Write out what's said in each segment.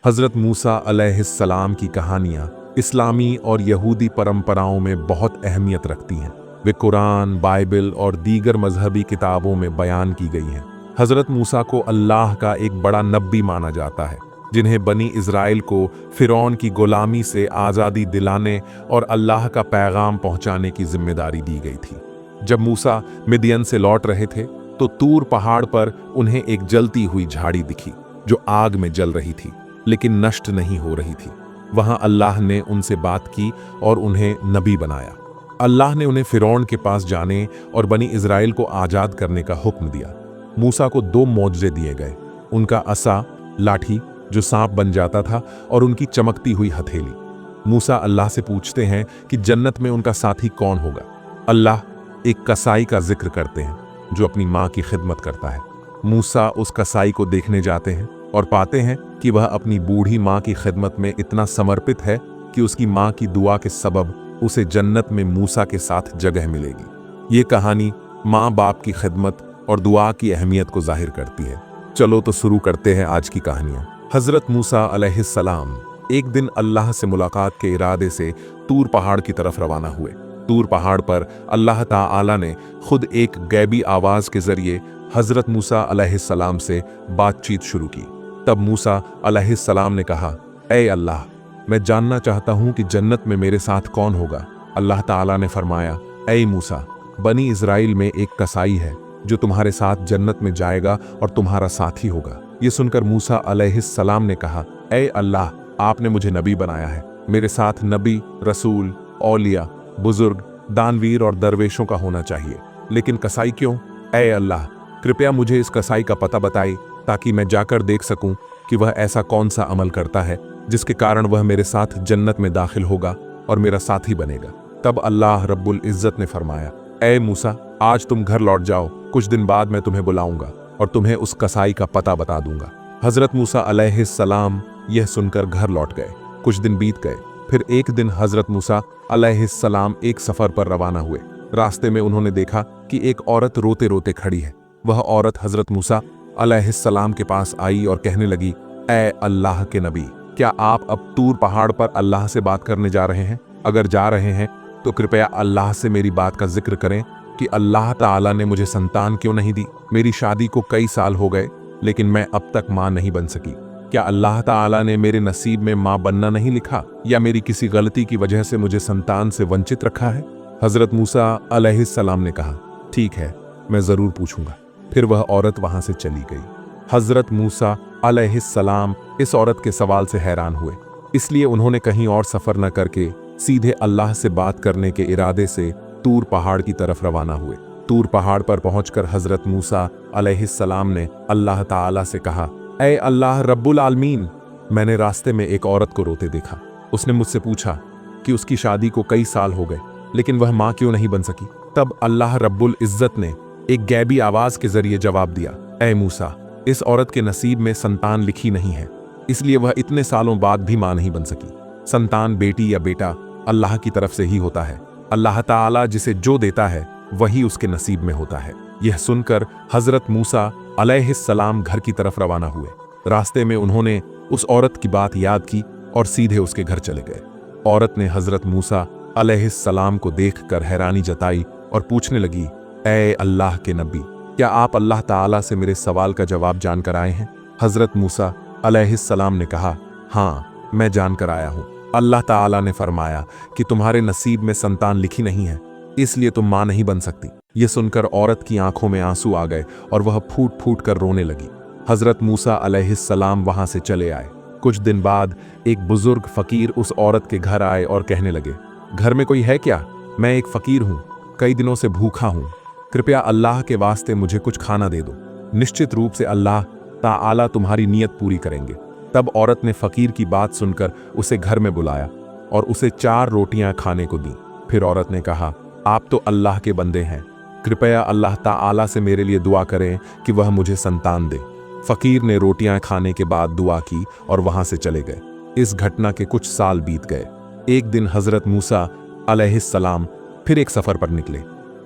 हज़रत मूसा अलैहिस्सलाम की कहानियाँ इस्लामी और यहूदी परंपराओं में बहुत अहमियत रखती हैं। वे कुरान, बाइबल और दीगर मजहबी किताबों में बयान की गई हैं। हज़रत मूसा को अल्लाह का एक बड़ा नबी माना जाता है, जिन्हें बनी इज़राइल को फ़िरौन की गुलामी से आज़ादी दिलाने और अल्लाह का पैगाम पहुँचाने की जिम्मेदारी दी गई थी। जब मूसा मिदियन से लौट रहे थे तो तूर पहाड़ पर उन्हें एक जलती हुई झाड़ी दिखी, जो आग में जल रही थी लेकिन नष्ट नहीं हो रही थी। वहां अल्लाह ने उनसे बात की और उन्हें नबी बनाया। अल्लाह ने उन्हें फ़िरौन के पास जाने और बनी इज़राइल को आज़ाद करने का हुक्म दिया। मूसा को 2 मौजज़े दिए गए, उनका असा, लाठी जो सांप बन जाता था, और उनकी चमकती हुई हथेली। मूसा अल्लाह से पूछते हैं कि जन्नत में उनका साथी कौन होगा। अल्लाह एक कसाई का जिक्र करते हैं जो अपनी माँ की खिदमत करता है। मूसा उस कसाई को देखने जाते हैं और पाते हैं कि वह अपनी बूढ़ी माँ की खिदमत में इतना समर्पित है कि उसकी माँ की दुआ के सबब उसे जन्नत में मूसा के साथ जगह मिलेगी। ये कहानी माँ बाप की खिदमत और दुआ की अहमियत को जाहिर करती है। चलो तो शुरू करते हैं आज की कहानियाँ। हज़रत मूसा अलैहिस्सलाम एक दिन अल्लाह से मुलाकात के इरादे से तूर पहाड़ की तरफ रवाना हुए। तूर पहाड़ पर अल्लाह ताआला ने खुद एक गैबी आवाज़ के जरिए हज़रत मूसा अलैहिस्सलाम से बातचीत शुरू की। तब मूसा अलैहिस्सलाम ने कहा, ऐ अल्लाह, मैं जानना चाहता हूँ कि जन्नत में मेरे साथ कौन होगा। अल्लाह ताआला ने फरमाया, ऐ मूसा, बनी इज़राइल में एक कसाई है जो तुम्हारे साथ जन्नत में जाएगा और तुम्हारा साथी होगा। ये सुनकर मूसा अलैहिस्सलाम ने कहा, ऐ अल्लाह, आपने मुझे नबी बनाया है। मेरे साथ नबी, रसूल, औलिया, बुजुर्ग, दानवीर और दरवेशों का होना चाहिए, लेकिन कसाई क्यों? ऐ अल्लाह, कृपया मुझे इस कसाई का पता बताइए ताकि मैं जाकर देख सकूं कि वह ऐसा कौन सा अमल करता है जिसके कारण वह मेरे साथ जन्नत में दाखिल होगा और मेरा साथी बनेगा। तब अल्लाह रब्बुल इज़्ज़त ने फरमाया, ऐ मूसा, आज तुम घर लौट जाओ, कुछ दिन बाद मैं तुम्हें बुलाऊंगा और तुम्हें उस कसाई का पता बता दूंगा। हज़रत मूसा अलैहिस्सलाम यह सुनकर घर लौट गए। कुछ दिन बीत गए। फिर एक दिन हज़रत मूसा अलैहिस्सलाम एक सफ़र पर रवाना हुए। रास्ते में उन्होंने देखा कि एक औरत रोते रोते खड़ी है। वह औरत हज़रत मूसा अलैहिस्सलाम के पास आई और कहने लगी, ऐ अल्लाह के नबी, क्या आप अब तूर पहाड़ पर अल्लाह से बात करने जा रहे हैं? अगर जा रहे हैं तो कृपया अल्लाह से मेरी बात का जिक्र करें कि अल्लाह ताआला ने मुझे संतान क्यों नहीं दी। मेरी शादी को कई साल हो गए लेकिन मैं अब तक माँ नहीं बन सकी। क्या अल्लाह ताआला ने मेरे नसीब में माँ बनना नहीं लिखा, या मेरी किसी गलती की वजह से मुझे संतान से वंचित रखा है? हज़रत मूसा अलैहिस्सलाम ने कहा, ठीक है, मैं ज़रूर पूछूंगा। फिर वह औरत वहां से चली गई। हज़रत मूसा अलैहिस्सलाम इस औरत के सवाल से हैरान हुए, इसलिए उन्होंने कहीं और सफ़र न करके सीधे अल्लाह से बात करने के इरादे से तूर पहाड़ की तरफ रवाना हुए। तूर पहाड़ पर पहुंचकर हज़रत मूसा अलैहिस्सलाम ने अल्लाह ताआला से कहा, ऐ अल्लाह रब्बुल आलमीन, मैंने रास्ते में एक औरत को रोते देखा। उसने मुझसे पूछा कि उसकी शादी को कई साल हो गए लेकिन वह माँ क्यों नहीं बन सकी। तब अल्लाह रब्बुल इज़्ज़त ने एक गैबी आवाज़ के जरिए जवाब दिया, ऐ मूसा, इस औरत के नसीब में संतान लिखी नहीं है, इसलिए वह इतने सालों बाद भी माँ नहीं बन सकी। संतान बेटी या बेटा अल्लाह की तरफ से ही होता है। अल्लाह ताआला जिसे जो देता है वही उसके नसीब में होता है। यह सुनकर हज़रत मूसा अलैहिस्सलाम घर की तरफ रवाना हुए। रास्ते में उन्होंने उस औरत की बात याद की और सीधे उसके घर चले गए। औरत ने हज़रत मूसा अलैहिस्सलाम को देखकर हैरानी जताई और पूछने लगी, ऐ अल्लाह के नबी, क्या आप अल्लाह ताआला से मेरे सवाल का जवाब जानकर आए हैं? हज़रत मूसा अलैहिस्सलाम ने कहा, हाँ, मैं जानकर आया हूँ। अल्लाह ताआला ने फरमाया कि तुम्हारे नसीब में संतान लिखी नहीं है, इसलिए तुम माँ नहीं बन सकती। ये सुनकर औरत की आंखों में आंसू आ गए और वह फूट फूट कर रोने लगी। हज़रत मूसा अलैहिस्सलाम वहां से चले आए। कुछ दिन बाद एक बुजुर्ग फ़कीर उस औरत के घर आए और कहने लगे, घर में कोई है क्या? मैं एक फ़कीर हूँ, कई दिनों से भूखा हूँ, कृपया अल्लाह के वास्ते मुझे कुछ खाना दे दो। निश्चित रूप से अल्लाह ताआला तुम्हारी नीयत पूरी करेंगे। तब औरत ने फ़कीर की बात सुनकर उसे घर में बुलाया और उसे 4 रोटियां खाने को दी। फिर औरत ने कहा, आप तो अल्लाह के बंदे हैं, कृपया अल्लाह ताआला से मेरे लिए दुआ करें कि वह मुझे संतान दे। फ़कीर ने रोटियां खाने के बाद दुआ की और वहां से चले गए। इस घटना के कुछ साल बीत गए। एक दिन हज़रत मूसा अलैहिस्सलाम फिर एक सफ़र पर निकले।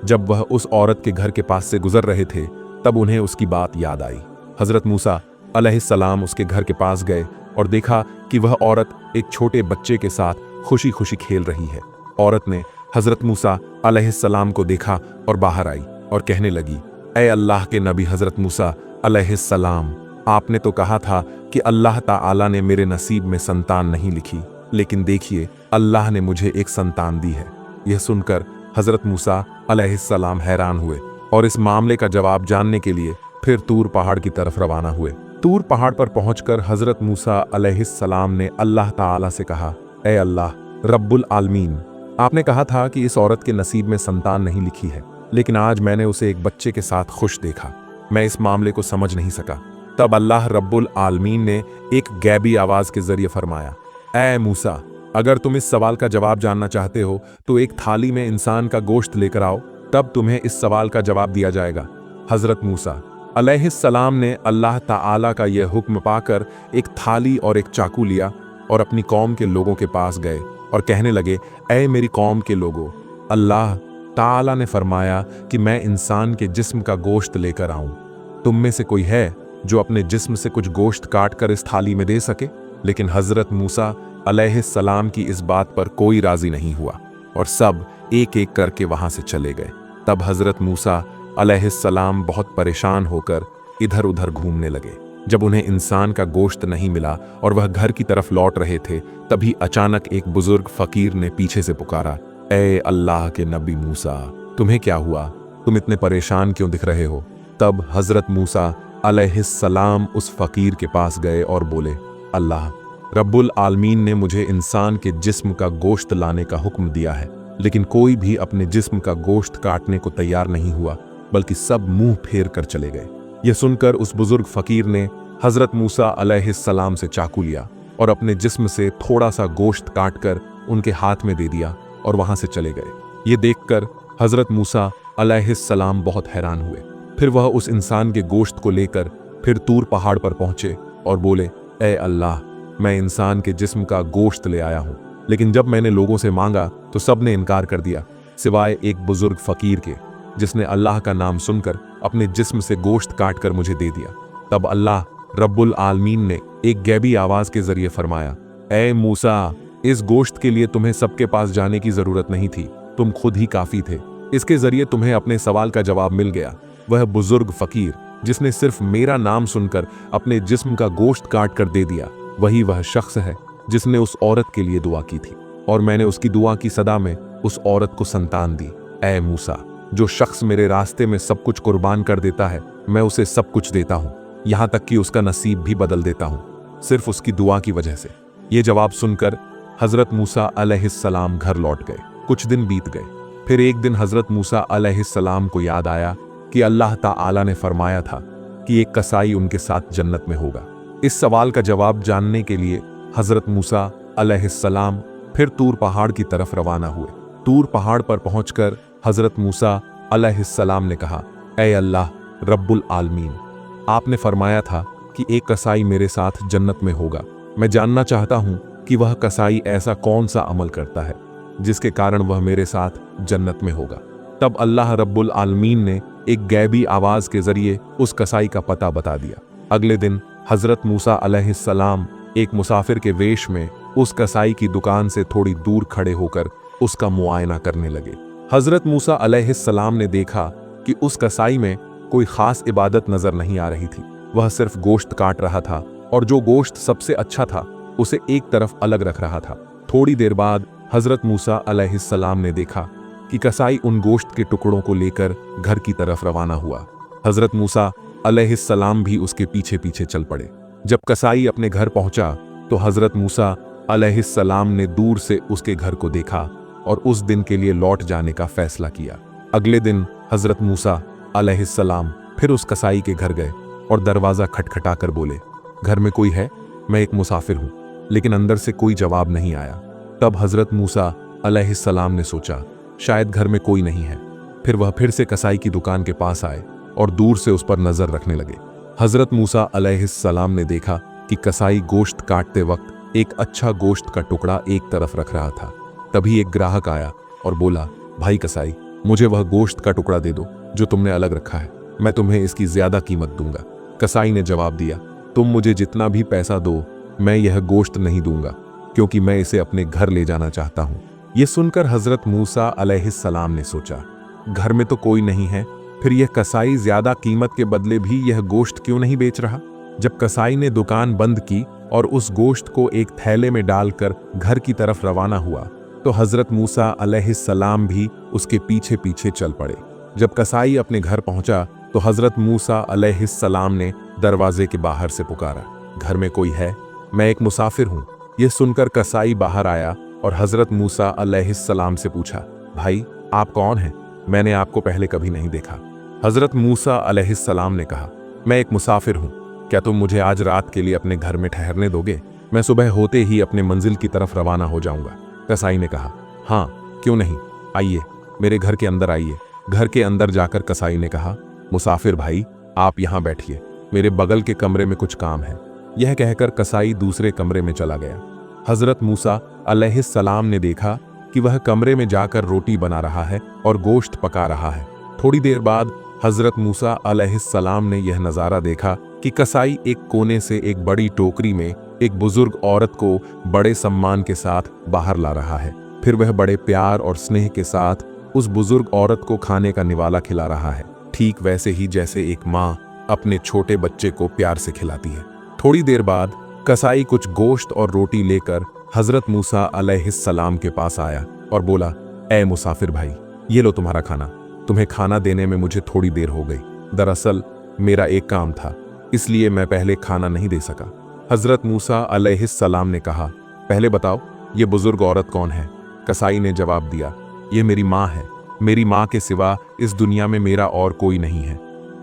जब वह उस औरत के घर के पास से गुजर रहे थे तब उन्हें उसकी बात याद आई। हज़रत मूसा अलैहिस्सलाम उसके घर के पास गए और देखा कि वह औरत एक छोटे बच्चे के साथ खुशी खुशी खेल रही है। औरत ने हजरत मूसा अलैहिस्सलाम को देखा और बाहर आई और कहने लगी, ए अल्लाह के नबी हजरत मूसा अलैहिस्सलाम, आपने तो कहा था कि अल्लाह ताला ने मेरे नसीब में संतान नहीं लिखी, लेकिन देखिए अल्लाह ने मुझे एक संतान दी है। यह सुनकर हजरत मूसा अलैहिस्सलाम हैरान हुए और इस मामले का जवाब जानने के लिए फिर तूर पहाड़ की तरफ रवाना हुए। तूर पहाड़ पर पहुंचकर हजरत मूसा अलैहिस्सलाम ने अल्लाह ताला से कहा, ए अल्लाह रब्बुल आलमीन, आपने कहा था कि इस औरत के नसीब में संतान नहीं लिखी है, लेकिन आज मैंने उसे एक बच्चे के साथ खुश देखा। मैं इस मामले को समझ नहीं सका। तब अल्लाह रब्बुल आलमीन ने एक गैबी आवाज के जरिए फरमाया, ए मूसा, अगर तुम इस सवाल का जवाब जानना चाहते हो तो एक थाली में इंसान का गोश्त लेकर आओ, तब तुम्हें इस सवाल का जवाब दिया जाएगा। हजरत मूसा अलैहिस्सलाम ने अल्लाह ताला का यह हुक्म पाकर एक थाली और एक चाकू लिया और अपनी कौम के लोगों के पास गए और कहने लगे, ऐ मेरी कौम के लोगों, अल्लाह ताला ने फरमाया कि मैं इंसान के जिस्म का गोश्त लेकर आऊं। तुम में से कोई है जो अपने जिस्म से कुछ गोश्त काट कर इस थाली में दे सके? लेकिन हजरत मूसा अलैहिस्सलाम की इस बात पर कोई राजी नहीं हुआ और सब एक एक करके वहां से चले गए। तब हजरत मूसा अलैहिस्सलाम बहुत परेशान होकर इधर उधर घूमने लगे। जब उन्हें इंसान का गोश्त नहीं मिला और वह घर की तरफ लौट रहे थे, तभी अचानक एक बुजुर्ग फकीर ने पीछे से पुकारा, ए अल्लाह के नबी मूसा, तुम्हें क्या हुआ? तुम इतने परेशान क्यों दिख रहे हो? तब हजरत मूसा अलैहिस्सलाम उस फकीर के पास गए और बोले, अल्लाह रब्बुल आलमीन ने मुझे इंसान के जिस्म का गोश्त लाने का हुक्म दिया है, लेकिन कोई भी अपने जिस्म का गोश्त काटने को तैयार नहीं हुआ, बल्कि सब मुंह फेर कर चले गए। यह सुनकर उस बुजुर्ग फकीर ने हजरत मूसा अलैहिस्सलाम से चाकू लिया और अपने जिस्म से थोड़ा सा गोश्त काटकर उनके हाथ में दे दिया और वहां से चले गए। ये देखकर हजरत मूसा अलैहिस्सलाम बहुत हैरान हुए। फिर वह उस इंसान के गोश्त को लेकर फिर तूर पहाड़ पर पहुंचे और बोले, ए अल्लाह, मैं इंसान के जिस्म का गोश्त ले आया हूं, लेकिन जब मैंने लोगों से मांगा तो सब ने इनकार कर दिया, सिवाय एक बुजुर्ग फकीर के, जिसने अल्लाह का नाम सुनकर अपने जिस्म से गोश्त काट कर मुझे दे दिया। तब अल्लाह रब्बुल आलमीन ने एक गैबी आवाज के जरिए फरमाया, ए मूसा, इस गोश्त के लिए तुम्हें सबके पास जाने की जरूरत नहीं थी, तुम खुद ही काफी थे। इसके जरिए तुम्हें अपने सवाल का जवाब मिल गया। वह बुजुर्ग फकीर जिसने सिर्फ मेरा नाम सुनकर अपने जिस्म का गोश्त काट कर दे दिया, वही वह शख्स है जिसने उस औरत के लिए दुआ की थी और मैंने उसकी दुआ की सदा में उस औरत को संतान दी। ऐ मूसा, जो शख्स मेरे रास्ते में सब कुछ कुर्बान कर देता है, मैं उसे सब कुछ देता हूँ, यहाँ तक कि उसका नसीब भी बदल देता हूँ, सिर्फ उसकी दुआ की वजह से। ये जवाब सुनकर हजरत मूसा अलैहिस्सलाम घर लौट गए। कुछ दिन बीत गए। फिर एक दिन हजरत मूसा अलैहिस्सलाम को याद आया कि अल्लाह ताला ने फरमाया था कि एक कसाई उनके साथ जन्नत में होगा। इस सवाल का जवाब जानने के लिए हजरत मूसा अलैहिस्सलाम फिर तूर पहाड़ की तरफ रवाना हुए। तूर पहाड़ पर पहुंचकर हजरत मूसा अलैहिस्सलाम ने कहा, ऐ अल्लाह रब्बुल आलमीन, आपने फरमाया था कि एक कसाई मेरे साथ जन्नत में होगा। मैं जानना चाहता हूं कि वह कसाई ऐसा कौन सा अमल करता है जिसके कारण वह मेरे साथ जन्नत में होगा। तब अल्लाह रब्बुल आलमीन ने एक गैबी आवाज के जरिए उस कसाई का पता बता दिया। अगले दिन हजरत मूसा अलैहिस्सलाम एक मुसाफिर के वेश में उस कसाई की दुकान से थोड़ी दूर खड़े होकर उसका मुआयना करने लगे। हजरत मूसा अलैहिस्सलाम ने देखा कि उस कसाई में कोई खास इबादत नजर नहीं आ रही थी। वह सिर्फ गोश्त काट रहा था और जो गोश्त सबसे अच्छा था उसे एक तरफ अलग रख रहा था। थोड़ी देर बाद हजरत मूसा अलैहिस्सलाम ने देखा कि कसाई उन गोश्त के टुकड़ों को लेकर घर की तरफ रवाना हुआ। हजरत मूसा अलैहिस्सलाम भी उसके पीछे पीछे चल पड़े। जब कसाई अपने घर पहुंचा तो हजरत मूसा अलैहिस्सलाम ने दूर से उसके घर को देखा और उस दिन के लिए लौट जाने का फैसला किया। अगले दिन हजरत मूसा अलैहिस्सलाम फिर उस कसाई के घर गए और दरवाजा खटखटा कर बोले, घर में कोई है? मैं एक मुसाफिर हूं। लेकिन अंदर से कोई जवाब नहीं आया। तब हजरत मूसा अलैहिस्सलाम ने सोचा, शायद घर में कोई नहीं है। फिर वह फिर से कसाई की दुकान के पास आए और दूर से उस पर नजर रखने लगे। हजरत मूसा अलैहिस्सलाम ने देखा कि कसाई गोश्त काटते वक्त एक अच्छा गोश्त का टुकड़ा एक तरफ रख रहा था। तभी एक ग्राहक आया और बोला, भाई कसाई, मुझे वह गोश्त का टुकड़ा दे दो जो तुमने अलग रखा है, मैं तुम्हें इसकी ज्यादा कीमत दूंगा। कसाई ने जवाब दिया, तुम मुझे जितना भी पैसा दो मैं यह गोश्त नहीं दूंगा, क्योंकि मैं इसे अपने घर ले जाना चाहता हूँ। ये सुनकर हजरत मूसा अलैहिस्सलाम ने सोचा, घर में तो कोई नहीं है, फिर यह कसाई ज्यादा कीमत के बदले भी यह गोश्त क्यों नहीं बेच रहा। जब कसाई ने दुकान बंद की और उस गोश्त को एक थैले में डालकर घर की तरफ रवाना हुआ, तो हजरत मूसा अलैहिस्सलाम भी उसके पीछे पीछे चल पड़े। जब कसाई अपने घर पहुंचा तो हजरत मूसा अलैहिस्सलाम ने दरवाजे के बाहर से पुकारा, घर में कोई है? मैं एक मुसाफिर हूँ। यह सुनकर कसाई बाहर आया और हजरत मूसा अलैहिस्सलाम से पूछा, भाई आप कौन हैं? मैंने आपको पहले कभी नहीं देखा। हजरत मूसा अलैहिस्सलाम ने कहा, मैं एक मुसाफिर हूँ, क्या तुम मुझे आज रात के लिए अपने घर में ठहरने दोगे? मैं सुबह होते ही अपने मंजिल की तरफ रवाना हो जाऊंगा। कसाई ने कहा, हाँ क्यों नहीं, आइए मेरे घर के अंदर आइए। घर के अंदर जाकर कसाई ने कहा, मुसाफिर भाई आप यहाँ बैठिए, मेरे बगल के कमरे में कुछ काम है। यह कहकर कसाई दूसरे कमरे में चला गया। हजरत मूसा अलैहिस्सलाम ने देखा कि वह कमरे में जाकर रोटी बना रहा है और गोश्त पका रहा है। थोड़ी देर बाद हजरत मूसा अलैहिस्सलाम ने यह नज़ारा देखा कि कसाई एक कोने से एक बड़ी टोकरी में एक बुजुर्ग औरत को बड़े सम्मान के साथ बाहर ला रहा है। फिर वह बड़े प्यार और स्नेह के साथ उस बुजुर्ग औरत को खाने का निवाला खिला रहा है, ठीक वैसे ही जैसे एक माँ अपने छोटे बच्चे को प्यार से खिलाती है। थोड़ी देर बाद कसाई कुछ गोश्त और रोटी लेकर हजरत मूसा अलैहिस्सलाम के पास आया और बोला, ए मुसाफिर भाई, ये लो तुम्हारा खाना। तुम्हें खाना देने में मुझे थोड़ी देर हो गई, दरअसल मेरा एक काम था, इसलिए मैं पहले खाना नहीं दे सका। हजरत मूसा अलैहिस्सलाम ने कहा, पहले बताओ ये बुजुर्ग औरत कौन है? कसाई ने जवाब दिया, ये मेरी माँ है। मेरी माँ के सिवा इस दुनिया में मेरा और कोई नहीं है,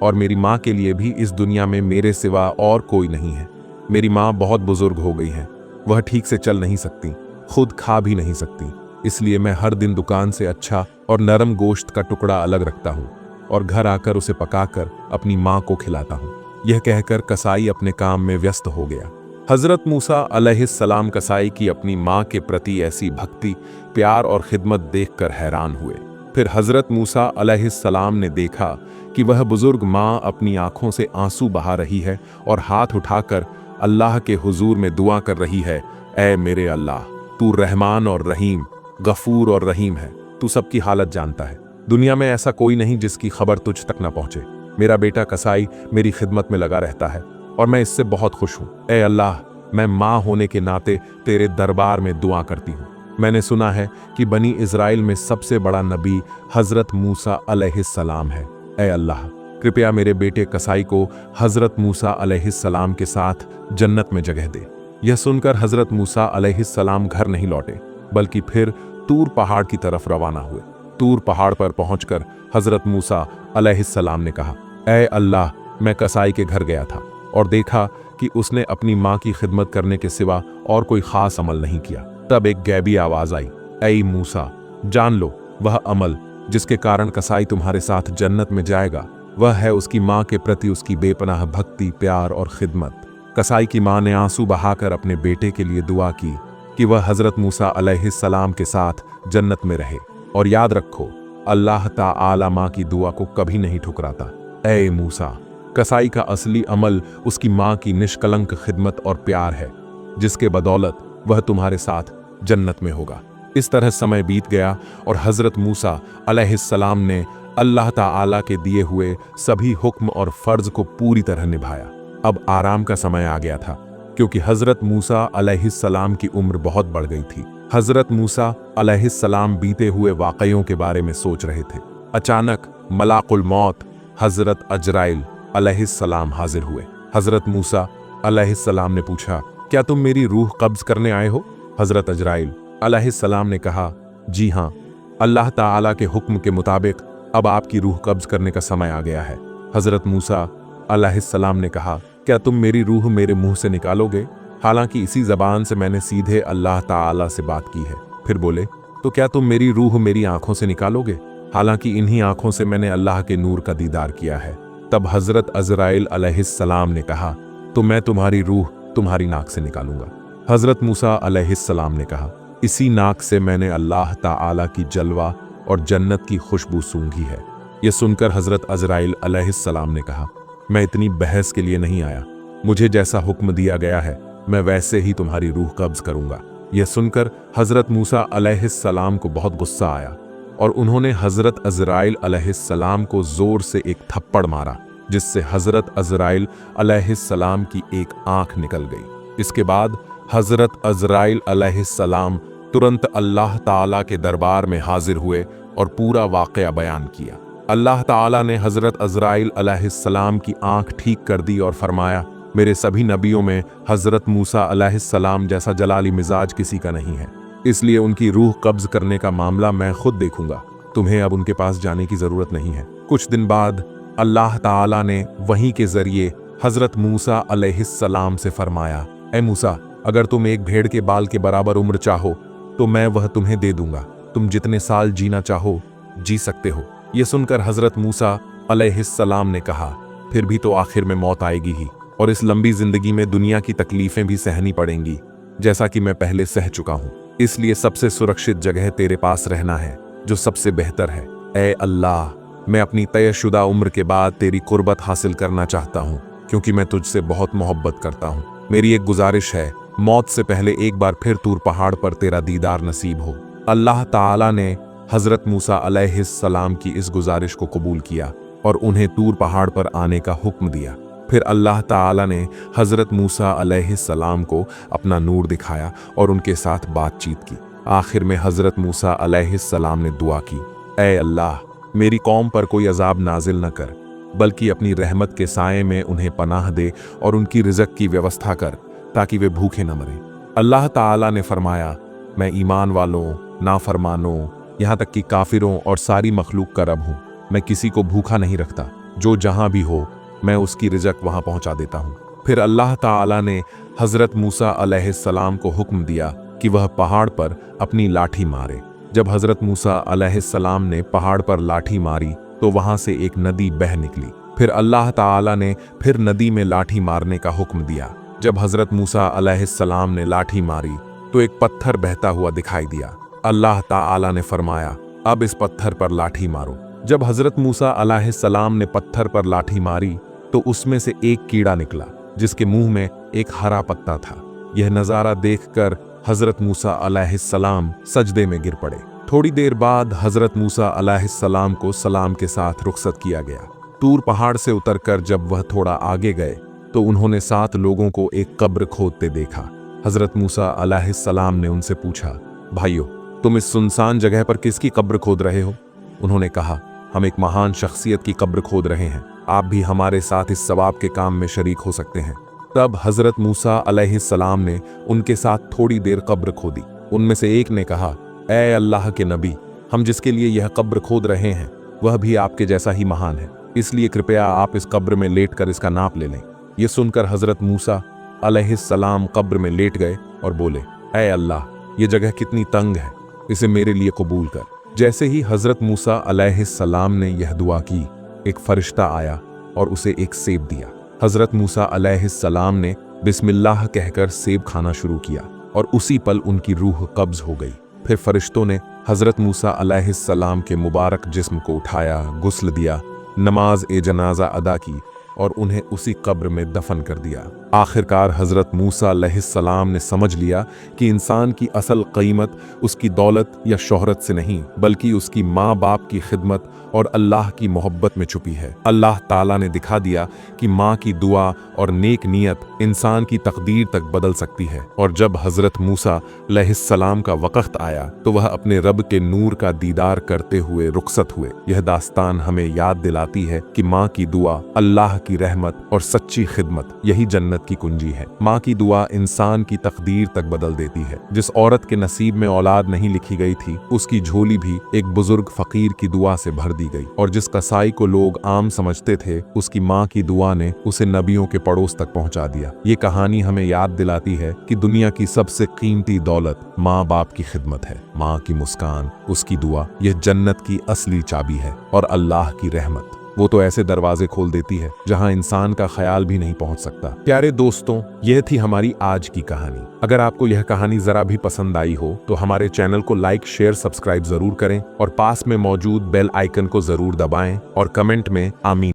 और मेरी माँ के लिए भी इस दुनिया में मेरे सिवा और कोई नहीं है। मेरी माँ बहुत बुजुर्ग हो गई है, वह ठीक से चल नहीं सकती, खुद खा भी नहीं सकती, इसलिए मैं हर दिन दुकान से अच्छा और नरम गोश्त का टुकड़ा अलग रखता हूँ और घर आकर उसे पकाकर अपनी माँ को खिलाता हूँ। यह कहकर कसाई अपने काम में व्यस्त हो गया। हजरत मूसा अलैहिस्सलाम कसाई की अपनी माँ के प्रति ऐसी भक्ति, प्यार और खिदमत देखकर हैरान हुए। फिर हजरत मूसा अलैहिस्सलाम ने देखा कि वह बुजुर्ग माँ अपनी आंखों से आंसू बहा रही है और हाथ उठाकर अल्लाह के हुजूर में दुआ कर रही है, ऐ मेरे अल्लाह, तू रहमान और रहीम, गफूर और रहीम है, तू सबकी हालत जानता है। दुनिया में ऐसा कोई नहीं जिसकी खबर तुझ तक न पहुंचे। मेरा बेटा कसाई मेरी खिदमत में लगा रहता है और मैं इससे बहुत खुश हूँ। ऐ अल्लाह, मैं माँ होने के नाते तेरे दरबार में दुआ करती हूँ। मैंने सुना है कि बनी इज़राइल में सबसे बड़ा नबी हजरत मूसा अलैहिस्सलाम है। ऐ अल्लाह, कृपया मेरे बेटे कसाई को हजरत मूसा अलैहिस्सलाम के साथ जन्नत में जगह दे। यह सुनकर हजरत मूसा अलैहिस्सलाम घर नहीं लौटे, बल्कि फिर तूर पहाड़ की तरफ रवाना हुए। तूर पहाड़ पर पहुंचकर हजरत मूसा अलैहिस्सलाम ने कहा, ऐ अल्लाह, मैं कसाई के घर गया था और देखा कि उसने अपनी माँ की खिदमत करने के सिवा और कोई खास अमल नहीं किया। तब एक गैबी आवाज आई, ऐ मूसा, जान लो, वह अमल जिसके कारण कसाई तुम्हारे साथ जन्नत में जाएगा, वह है उसकी माँ के प्रति उसकी बेपनाह भक्ति, प्यार और खिदमत। कसाई की माँ ने आंसू बहाकर अपने बेटे के लिए दुआ की कि वह हजरत मूसा अलैहिस्सलाम के साथ जन्नत में रहे। और याद रखो, अल्लाह ताला माँ की दुआ को कभी नहीं ठुकराता। ऐ मूसा, कसाई का असली अमल उसकी माँ की निष्कलंक खिदमत और प्यार है, जिसके बदौलत वह तुम्हारे साथ जन्नत में होगा। इस तरह समय बीत गया और हजरत मूसा अलैहिस्सलाम ने अल्लाह ताला के दिए हुए सभी हुक्म और फर्ज को पूरी तरह निभाया। अब आराम का समय आ गया था, क्योंकि हजरत मूसा अलैहिस्सलाम की उम्र बहुत बढ़ गई थी। हजरत मूसा अलैहिस्सलाम बीते हुए वाक़यों के बारे में सोच रहे थे। अचानक मलाकुल मौत हजरत अजराइल अलैहिस्सलाम हाजिर हुए। हजरत मूसा अलैहिस्सलाम ने पूछा, क्या तुम मेरी रूह कब्ज करने आए हो? हजरत अजराइल अलैहिस्सलाम ने कहा, जी हाँ, अल्लाह ताला के हुक्म के मुताबिक अब आपकी रूह कब्ज करने का समय आ गया है। हजरत मूसा अलैहिस्सलाम ने कहा, क्या तुम मेरी रूह मेरे मुंह से निकालोगे? हालांकि इसी जबान से मैंने सीधे अल्लाह ताला से बात की है। फिर बोले, तो क्या तुम मेरी रूह मेरी आंखों से निकालोगे? हालांकि इन्हीं आंखों से मैंने अल्लाह के नूर का दीदार किया है। तब हजरत अजराइल अलैहिस्सलाम ने कहा, तो मैं तुम्हारी रूह तुम्हारी नाक से निकालूंगा। हजरत मूसा अलैहिस्सलाम ने कहा, इसी नाक से मैंने अल्लाह ताला की जलवा और जन्नत की खुशबू सूंघी है। यह सुनकर हजरत अजराइल अलैहिस्सलाम ने कहा, मैं इतनी बहस के लिए नहीं आया, मुझे जैसा हुक्म दिया गया है मैं वैसे ही तुम्हारी रूह कब्ज करूंगा। यह सुनकर हजरत मूसा अलैहिस्सलाम को बहुत गुस्सा आया और उन्होंने हजरत अज़राइल अलैहिस्सलाम को जोर से एक थप्पड़ मारा, जिससे हजरत अज़राइल अलैहिस्सलाम की एक आंख निकल गई। इसके बाद हजरत अज़राइल अलैहिस्सलाम तुरंत अल्लाह ताला के दरबार में हाजिर हुए और पूरा वाक़या बयान किया। अल्लाह ताला ने हजरत अज़राइल अलैहिस्सलाम की आंख ठीक कर दी और फरमाया, मेरे सभी नबियों में हजरत मूसा अलैहिस्सलाम जैसा जलाली मिजाज किसी का नहीं है, इसलिए उनकी रूह कब्ज करने का मामला मैं खुद देखूंगा। तुम्हें अब उनके पास जाने की जरूरत नहीं है। कुछ दिन बाद अल्लाह ताला ने वही के जरिए हजरत मूसा अलैहिस्सलाम से फरमाया, ए मूसा, अगर तुम एक भेड़ के बाल के बराबर उम्र चाहो तो मैं वह तुम्हें दे दूंगा। तुम जितने साल जीना चाहो जी सकते हो। यह सुनकर हजरत मूसा अलैहिस्सलाम ने कहा, फिर भी तो आखिर में मौत आएगी ही, और इस लंबी जिंदगी में दुनिया की तकलीफें भी सहनी पड़ेंगी, जैसा कि मैं पहले सह चुका हूं। इसलिए सबसे सुरक्षित जगह तेरे पास रहना है, जो सबसे बेहतर है। ए अल्लाह, मैं अपनी तयशुदा उम्र के बाद तेरी कुर्बत हासिल करना चाहता हूँ, क्योंकि मैं तुझसे बहुत मोहब्बत करता हूँ। मेरी एक गुजारिश है, मौत से पहले एक बार फिर तूर पहाड़ पर तेरा दीदार नसीब हो। अल्लाह ताला ने हजरत मूसा अलैहिस्सलाम की इस गुजारिश को कबूल किया और उन्हें तूर पहाड़ पर आने का हुक्म दिया। फिर अल्लाह ताला ने हजरत मूसा अलैहिस्सलाम को अपना नूर दिखाया और उनके साथ बातचीत की। आखिर में हजरत मूसा अलैहिस्सलाम ने दुआ की, ए अल्लाह, मेरी कौम पर कोई अजाब नाजिल न कर, बल्कि अपनी रहमत के साए में उन्हें पनाह दे और उनकी रिज़्क़ की व्यवस्था कर, ताकि वे भूखे न मरें। अल्लाह ताला ने फरमाया, मैं ईमान वालों, नाफरमानों, यहाँ तक कि काफिरों और सारी मखलूक का रब हूँ। मैं किसी को भूखा नहीं रखता, जो जहाँ भी हो मैं उसकी रिज़्क़ वहाँ पहुँचा देता हूँ। फिर अल्लाह ताला ने हजरत मूसा अलैहिस्सलाम को हुक्म दिया कि वह पहाड़ पर अपनी लाठी मारे। जब हजरत मूसा अलैहिस्सलाम ने पहाड़ पर लाठी मारी तो वहाँ से एक नदी बह निकली। फिर अल्लाह ताला ने फिर नदी में लाठी मारने का हुक्म दिया। जब हजरत मूसा अलैहिस्सलाम ने लाठी मारी तो एक पत्थर बहता हुआ दिखाई दिया। अल्लाह ताला ने फरमाया, अब इस पत्थर पर लाठी मारो। जब हजरत मूसा अलैहिस्सलाम ने पत्थर पर लाठी मारी तो उसमें से एक कीड़ा निकला, जिसके मुंह में एक हरा पत्ता था। यह नज़ारा देखकर हजरत मूसा अलैहिस्सलाम सजदे में गिर पड़े। थोड़ी देर बाद हजरत मूसा अलैहिस्सलाम को सलाम के साथ रुखसत किया गया। तूर पहाड़ से उतरकर जब वह थोड़ा आगे गए तो उन्होंने 7 लोगों को एक कब्र खोदते देखा। हजरत मूसा अलैहिस्सलाम ने उनसे पूछा, भाइयों, तुम इस सुनसान जगह पर किसकी कब्र खोद रहे हो? उन्होंने कहा, हम एक महान शख्सियत की कब्र खोद रहे हैं, आप भी हमारे साथ इस सवाब के काम में शरीक हो सकते हैं। तब हजरत मूसा अलैहिस्सलाम ने उनके साथ थोड़ी देर कब्र खोदी। उनमें से एक ने कहा, ए अल्लाह के नबी, हम जिसके लिए यह कब्र खोद रहे हैं वह भी आपके जैसा ही महान है, इसलिए कृपया आप इस कब्र में लेटकर इसका नाप ले लें। ये सुनकर हजरत मूसा अलैहिस्सलाम कब्र में लेट गए और बोले, ए अल्लाह, ये जगह कितनी तंग है, इसे मेरे लिए कबूल कर। जैसे ही हजरत मूसा अलैहिस्सलाम ने यह दुआ की, एक फरिश्ता आया और उसे एक सेब दिया। हजरत मूसा अलैहिस्सलाम ने बिस्मिल्लाह कहकर सेब खाना शुरू किया और उसी पल उनकी रूह कब्ज हो गई। फिर फरिश्तों ने हजरत मूसा अलैहिस्सलाम के मुबारक जिस्म को उठाया, गुस्ल दिया, नमाज ए जनाजा अदा की और उन्हें उसी कब्र में दफन कर दिया। आखिरकार हजरत मूसा अलैहिस्सलाम ने समझ लिया कि इंसान की असल कीमत उसकी दौलत या शोहरत से नहीं, बल्कि उसकी माँ बाप की खिदमत और अल्लाह की मोहब्बत में छुपी है। अल्लाह ताला ने दिखा दिया कि माँ की दुआ और नेक नीयत इंसान की तकदीर तक बदल सकती है। और जब हजरत मूसा अलैहिस्सलाम का वक्त आया तो वह अपने रब के नूर का दीदार करते हुए रुखसत हुए। यह दास्तान हमें याद दिलाती है कि माँ की दुआ, अल्लाह की रहमत और सच्ची खिदमत यही जन्नत की कुंजी है। माँ की दुआ इंसान की तकदीर तक बदल देती है। जिस औरत के नसीब में औलाद नहीं लिखी गई थी, उसकी झोली भी एक बुजुर्ग फकीर की दुआ से भर दी गई, और जिस कसाई को लोग आम समझते थे, उसकी माँ की दुआ ने उसे नबियों के पड़ोस तक पहुंचा दिया। ये कहानी हमें याद दिलाती है कि दुनिया की सबसे कीमती दौलत माँ बाप की खिदमत है। माँ की मुस्कान, उसकी दुआ, यह जन्नत की असली चाबी है। और अल्लाह की रहमत, वो तो ऐसे दरवाजे खोल देती है जहां इंसान का ख्याल भी नहीं पहुंच सकता। प्यारे दोस्तों, यह थी हमारी आज की कहानी। अगर आपको यह कहानी जरा भी पसंद आई हो तो हमारे चैनल को लाइक, शेयर, सब्सक्राइब जरूर करें और पास में मौजूद बेल आइकन को जरूर दबाएं और कमेंट में आमीन